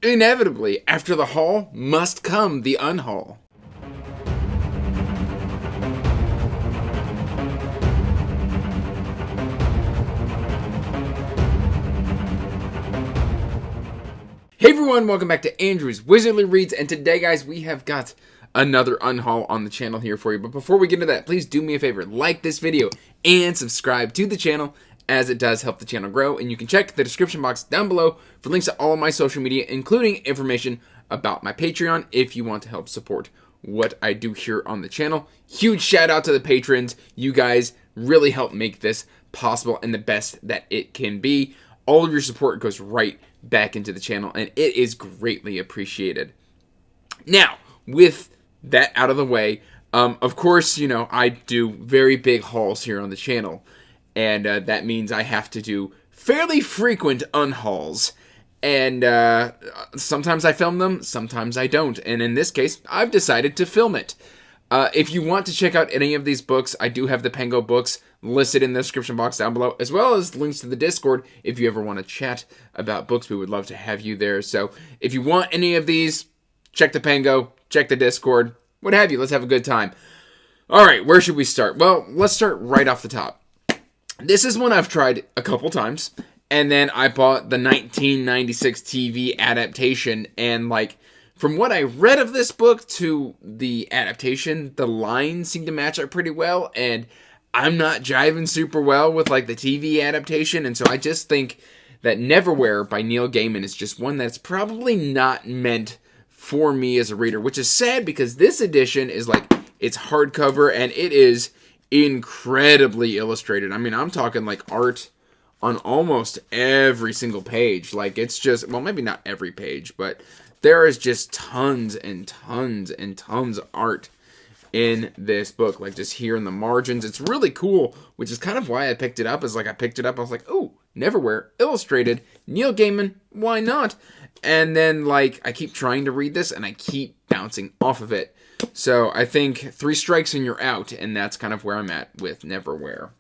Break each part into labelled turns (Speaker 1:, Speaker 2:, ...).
Speaker 1: Inevitably, after the haul must come the unhaul. Hey everyone, welcome back to Andrew's Wizardly Reads, and today, guys, we have got another unhaul on the channel here for you. But before we get into that, please do me a favor, like this video and subscribe to the channel, as it does help the channel grow. And you can check the description box down below for links to all of my social media, including information about my Patreon if you want to help support what I do here on the channel. Huge shout out to the patrons. You guys really help make this possible and the best that it can be. All of your support goes right back into the channel, and it is greatly appreciated. Now, with that out of the way, of course, you know, I do very big hauls here on the channel, and that means I have to do fairly frequent unhauls, and sometimes I film them, sometimes I don't, and in this case, I've decided to film it. If you want to check out any of these books, I do have the PANGO books listed in the description box down below, as well as links to the Discord if you ever want to chat about books. We would love to have you there. So if you want any of these, check the PANGO, check the Discord, what have you. Let's have a good time. All right, where should we start? Well, let's start right off the top. This is one I've tried a couple times, and then I bought the 1996 TV adaptation, and like, from what I read of this book to the adaptation, the lines seem to match up pretty well, and I'm not jiving super well with like the TV adaptation, and so I just think that Neverwhere by Neil Gaiman is just one that's probably not meant for me as a reader, which is sad because this edition is like, it's hardcover and it is incredibly illustrated. I mean, I'm talking like art on almost every single page. Like, it's just, well, maybe not every page, but there is just tons and tons and tons of art in this book, like just here in the margins. It's really cool, which is kind of why I picked it up. Is like I picked it up, I was like, oh, Neverwhere, illustrated, Neil Gaiman, why not? And then like I keep trying to read this and I keep bouncing off of it. So I think 3 strikes and you're out, and that's kind of where I'm at with Neverwhere.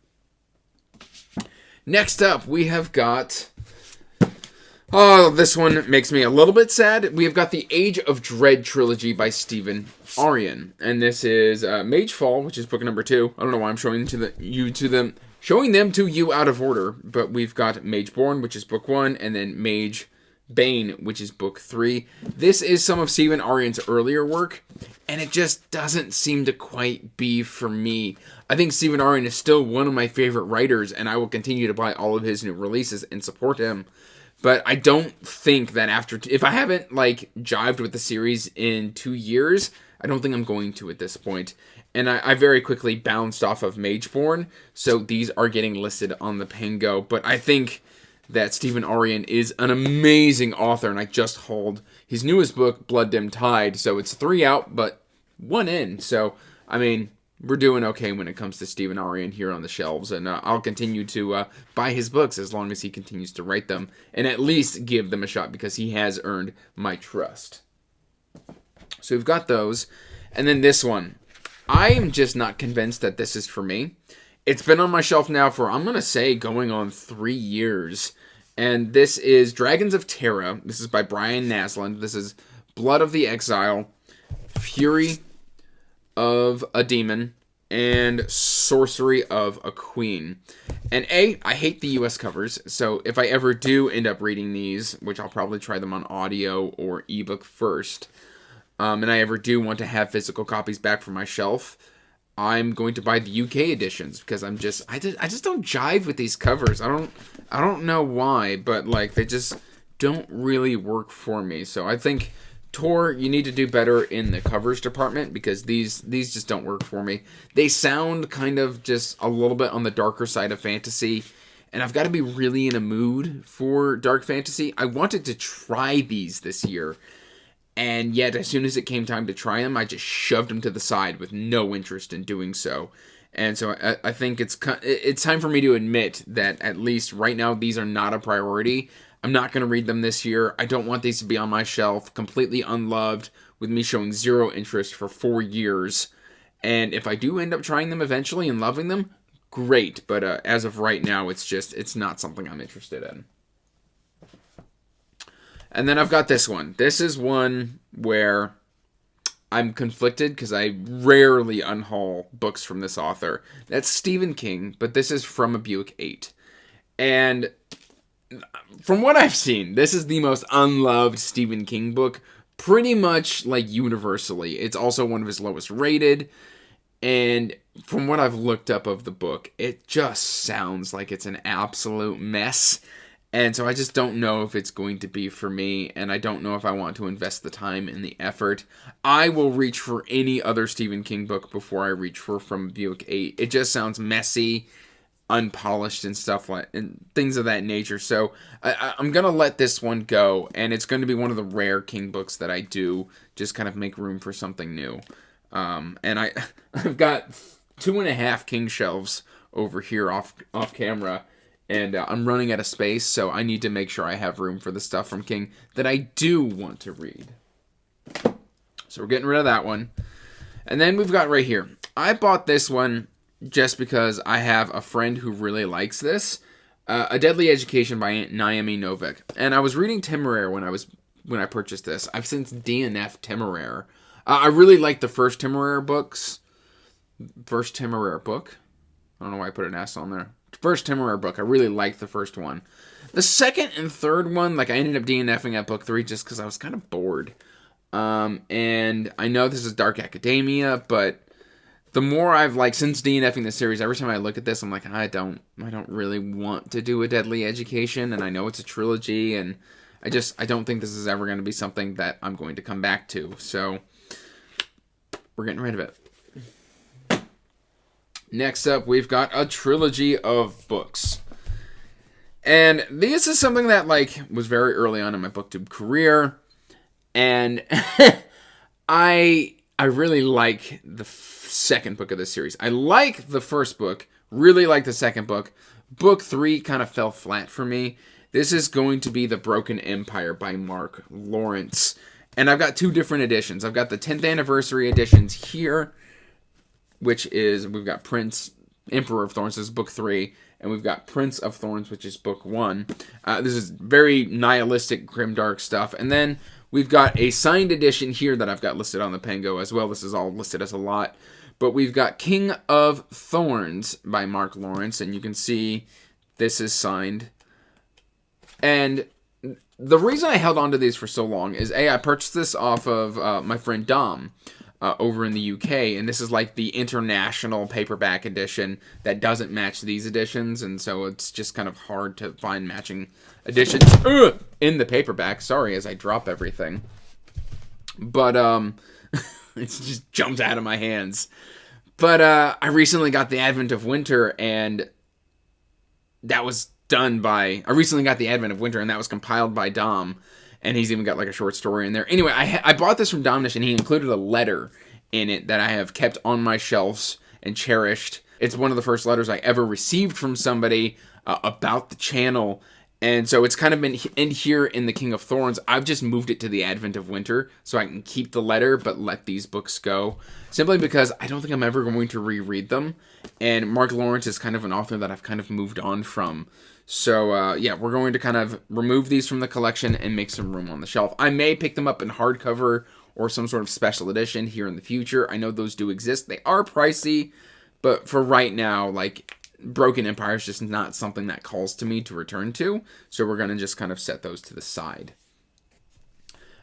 Speaker 1: Next up, we have got, oh, this one makes me a little bit sad. We have got the Age of Dread trilogy by Aryan, and this is Mage Fall, which is book number 2. I don't know why I'm showing them to you out of order, but we've got Mageborn, which is book 1, and then Mage Bane, which is book 3. This is some of Aryan's earlier work, and it just doesn't seem to quite be for me. I think Aryan is still one of my favorite writers, and I will continue to buy all of his new releases and support him. But I don't think that if I haven't like jived with the series in 2 years, I don't think I'm going to at this point. And I very quickly bounced off of Mageborn, so these are getting listed on the Pango. But I think that Aryan is an amazing author, and I just hauled his newest book, Blood Dim Tide. So it's 3 out, but 1 in. So, I mean, we're doing okay when it comes to Aryan here on the shelves, and I'll continue to buy his books as long as he continues to write them, and at least give them a shot, because he has earned my trust. So we've got those, and then this one. I am just not convinced that this is for me. It's been on my shelf now for, I'm going to say, going on 3 years, and this is Dragons of Terra. This is by Brian Naslund. This is Blood of the Exile, Fury of a Demon, and Sorcery of a Queen. And I hate the US covers, so if I ever do end up reading these, which I'll probably try them on audio or ebook first, and I ever do want to have physical copies back from my shelf, I'm going to buy the UK editions, because I just don't jive with these covers. I don't know why, but like they just don't really work for me. So I think Tor, you need to do better in the covers department, because these just don't work for me. They sound kind of just a little bit on the darker side of fantasy, and I've got to be really in a mood for dark fantasy. I wanted to try these this year, and yet as soon as it came time to try them, I just shoved them to the side with no interest in doing so. And so I think it's time for me to admit that at least right now these are not a priority. I'm not going to read them this year. I don't want these to be on my shelf, completely unloved, with me showing zero interest for 4 years. And if I do end up trying them eventually and loving them, great. But as of right now, it's not something I'm interested in. And then I've got this one. This is one where I'm conflicted because I rarely unhaul books from this author. That's Stephen King, but this is From a Buick 8. And from what I've seen, this is the most unloved Stephen King book, pretty much like universally. It's also one of his lowest rated. And from what I've looked up of the book, it just sounds like it's an absolute mess. And so I just don't know if it's going to be for me, and I don't know if I want to invest the time and the effort. I will reach for any other Stephen King book before I reach for From Buick 8. It just sounds messy, unpolished, and stuff like and things of that nature. So I'm gonna let this one go, and it's going to be one of the rare King books that I do just kind of make room for something new. And I've got 2.5 King shelves over here off camera. And I'm running out of space, so I need to make sure I have room for the stuff from King that I do want to read. So we're getting rid of that one. And then we've got right here. I bought this one just because I have a friend who really likes this. A Deadly Education by Naomi Novik. And I was reading Temeraire when I purchased this. I've since DNF'd Temeraire. I really like the first Temeraire books. First Temeraire book? I don't know why I put an S on there. First Temeraire book. I really liked the first one. The second and third one, like I ended up DNFing at book 3 just because I was kind of bored. And I know this is Dark Academia, but the more I've since DNFing the series, every time I look at this, I'm like, I don't really want to do a Deadly Education, and I know it's a trilogy, and I don't think this is ever going to be something that I'm going to come back to. So we're getting rid of it. Next up, we've got a trilogy of books. And this is something that, was very early on in my booktube career. And I really like the second book of this series. I like the first book, really like the second book. Book 3 kind of fell flat for me. This is going to be The Broken Empire by Mark Lawrence. And I've got 2 different editions. I've got the 10th anniversary editions here, which is, we've got Prince, Emperor of Thorns, this is book 3, and we've got Prince of Thorns, which is book 1. This is very nihilistic, grimdark stuff. And then we've got a signed edition here that I've got listed on the Pango as well. This is all listed as a lot. But we've got King of Thorns by Mark Lawrence, and you can see this is signed. And the reason I held on to these for so long is, I purchased this off of my friend Dom, over in the UK, and this is the international paperback edition that doesn't match these editions, and so it's just kind of hard to find matching editions in the paperback. Sorry as I drop everything. But it just jumps out of my hands. But I recently got The Advent of Winter, and that was I recently got The Advent of Winter, and that was compiled by Dom. And he's even got a short story in there. Anyway, I bought this from Dominish, and he included a letter in it that I have kept on my shelves and cherished. It's one of the first letters I ever received from somebody about the channel. And so it's kind of been in here in the King of Thorns. I've just moved it to The Advent of Winter so I can keep the letter but let these books go. Simply because I don't think I'm ever going to reread them. And Mark Lawrence is kind of an author that I've kind of moved on from. So, yeah, we're going to kind of remove these from the collection and make some room on the shelf. I may pick them up in hardcover or some sort of special edition here in the future. I know those do exist. They are pricey, but for right now, Broken Empire is just not something that calls to me to return to. So we're going to just kind of set those to the side.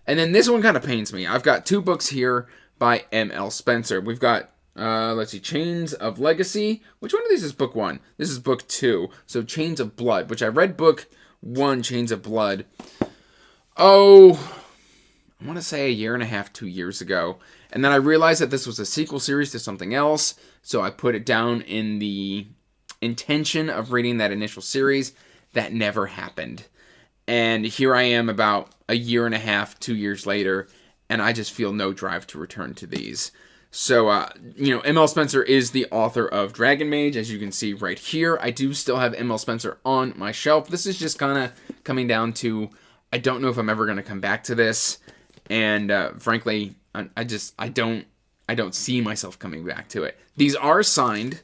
Speaker 1: And then this one kind of pains me. I've got 2 books here by M.L. Spencer. We've got let's see, Chains of Legacy. Which one of these is book 1? This is book 2. So Chains of Blood, which I read book 1, Chains of Blood. Oh, I want to say 1.5 years, 2 years ago. And then I realized that this was a sequel series to something else. So I put it down in the intention of reading that initial series. That never happened. And here I am about 1.5 years, 2 years later. And I just feel no drive to return to these. So, M.L. Spencer is the author of Dragon Mage, as you can see right here. I do still have M.L. Spencer on my shelf. This is just kind of coming down to, I don't know if I'm ever going to come back to this. And, frankly, I don't see myself coming back to it. These are signed.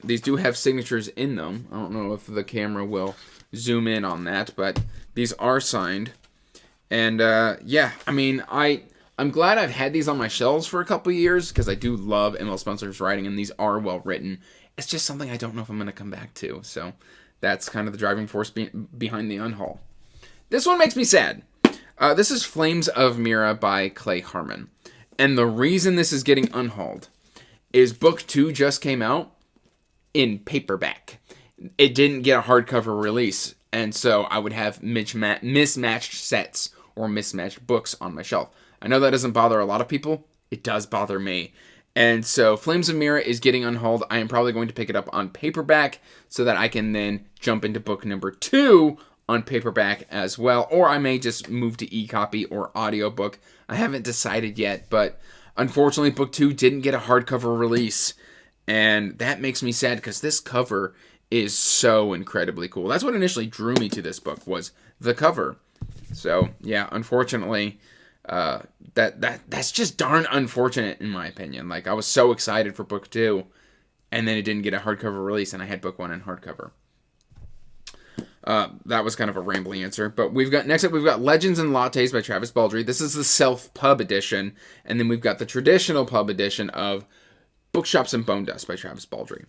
Speaker 1: These do have signatures in them. I don't know if the camera will zoom in on that, but these are signed. And yeah, I mean, I'm glad I've had these on my shelves for a couple of years because I do love M.L. Spencer's writing, and these are well written. It's just something I don't know if I'm going to come back to. So that's kind of the driving force behind the unhaul. This one makes me sad. This is Flames of Mira by Clay Harmon. And the reason this is getting unhauled is book 2 just came out in paperback. It didn't get a hardcover release. And so I would have mismatched sets or mismatched books on my shelf. I know that doesn't bother a lot of people. It does bother me. And so Flames of Mira is getting unhauled. I am probably going to pick it up on paperback so that I can then jump into book number 2 on paperback as well. Or I may just move to e-copy or audiobook. I haven't decided yet, but unfortunately book 2 didn't get a hardcover release. And that makes me sad because this cover is so incredibly cool. That's what initially drew me to this book, was the cover. So yeah, unfortunately, that's just darn unfortunate in my opinion. Like, I was so excited for book 2, and then it didn't get a hardcover release, and I had book 1 in hardcover. That was kind of a rambling answer, but next up we've got Legends and Lattes by Travis Baldree. This is the self-pub edition, and then we've got the traditional pub edition of Bookshops and Bone Dust by Travis Baldree.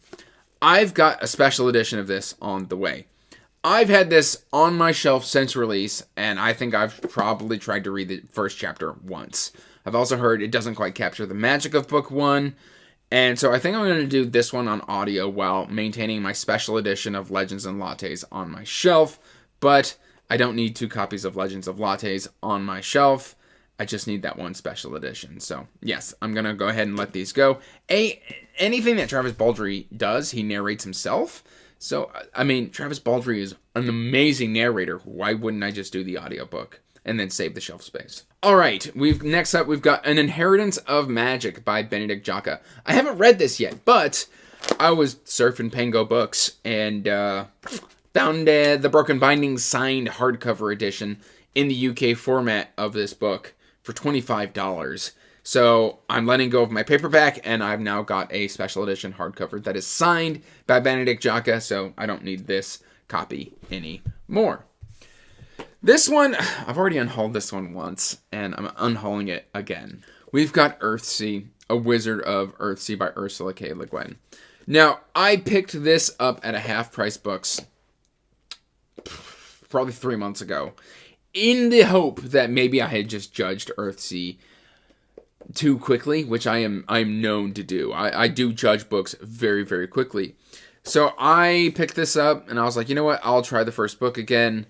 Speaker 1: I've got a special edition of this on the way. I've had this on my shelf since release, and I think I've probably tried to read the first chapter once. I've also heard it doesn't quite capture the magic of book 1, and so I think I'm going to do this one on audio while maintaining my special edition of Legends and Lattes on my shelf, but I don't need 2 copies of Legends of Lattes on my shelf. I just need that one special edition. So, yes, I'm going to go ahead and let these go. Anything that Travis Baldree does, he narrates himself. So, I mean, Travis Baldree is an amazing narrator. Why wouldn't I just do the audiobook and then save the shelf space? All right, next up, we've got An Inheritance of Magic by Benedict Jaka. I haven't read this yet, but I was surfing Pango Books and found the Broken Bindings signed hardcover edition in the UK format of this book for $25. So I'm letting go of my paperback, and I've now got a special edition hardcover that is signed by Benedict Jaka, so I don't need this copy anymore. This one, I've already unhauled this one once, and I'm unhauling it again. We've got Earthsea, A Wizard of Earthsea by Ursula K. Le Guin. Now, I picked this up at a half-price books probably 3 months ago, in the hope that maybe I had just judged Earthsea too quickly, which I'm known to do. I do judge books very, very quickly. So I picked this up, and I was like, you know what? I'll try the first book again.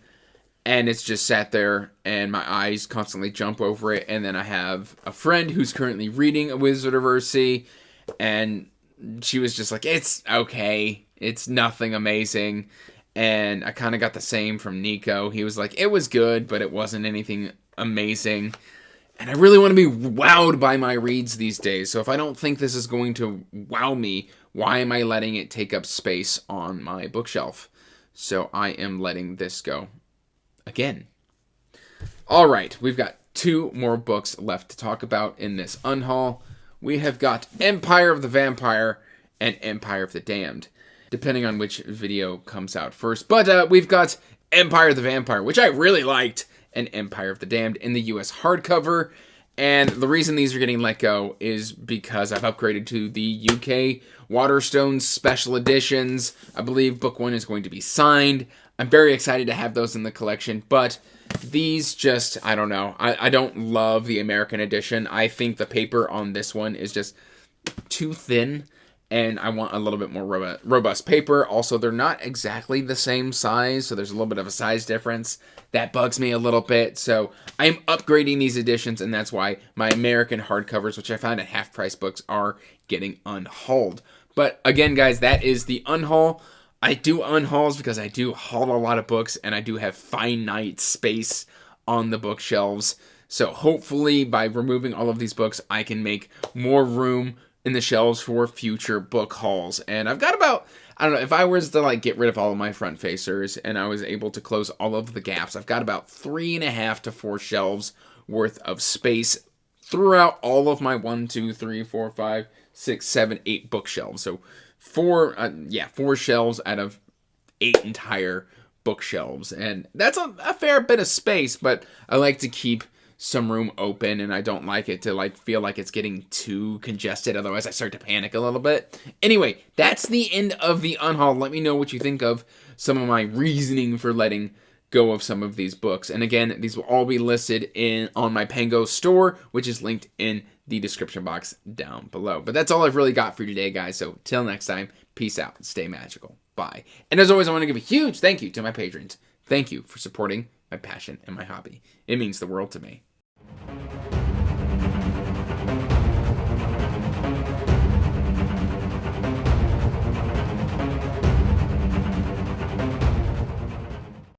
Speaker 1: And it's just sat there, and my eyes constantly jump over it. And then I have a friend who's currently reading A Wizard of Earthsea, and she was just like, it's okay. It's nothing amazing. And I kind of got the same from Nico. He was like, it was good, but it wasn't anything amazing. And I really want to be wowed by my reads these days. So if I don't think this is going to wow me, why am I letting it take up space on my bookshelf? So I am letting this go again. All right, we've got 2 more books left to talk about in this unhaul. We have got Empire of the Vampire and Empire of the Damned, depending on which video comes out first. But we've got Empire of the Vampire, which I really liked, and Empire of the Damned in the US hardcover. And the reason these are getting let go is because I've upgraded to the UK Waterstones special editions. I believe book 1 is going to be signed. I'm very excited to have those in the collection, but these just, I don't know. I don't love the American edition. I think the paper on this one is just too thin, and I want a little bit more robust paper. Also, they're not exactly the same size, so there's a little bit of a size difference. That bugs me a little bit, so I'm upgrading these editions, and that's why my American hardcovers, which I found at half-price books, are getting unhauled. But again, guys, that is the unhaul. I do unhauls because I do haul a lot of books, and I do have finite space on the bookshelves. So hopefully, by removing all of these books, I can make more room in the shelves for future book hauls. And I've got about, I don't know, if I was to like get rid of all of my front facers and I was able to close all of the gaps, I've got about 3.5 to 4 shelves worth of space throughout all of my 1, 2, 3, 4, 5, 6, 7, 8 bookshelves. So 4 shelves out of 8 entire bookshelves. And that's a fair bit of space, but I like to keep some room open, and I don't like it to like feel like it's getting too congested. Otherwise, I start to panic a little bit. Anyway, that's the end of the unhaul. Let me know what you think of some of my reasoning for letting go of some of these books. And again, these will all be listed on my Pango store, which is linked in the description box down below. But that's all I've really got for you today, guys. So till next time, peace out and stay magical. Bye. And as always, I want to give a huge thank you to my patrons. Thank you for supporting my passion and my hobby. It means the world to me.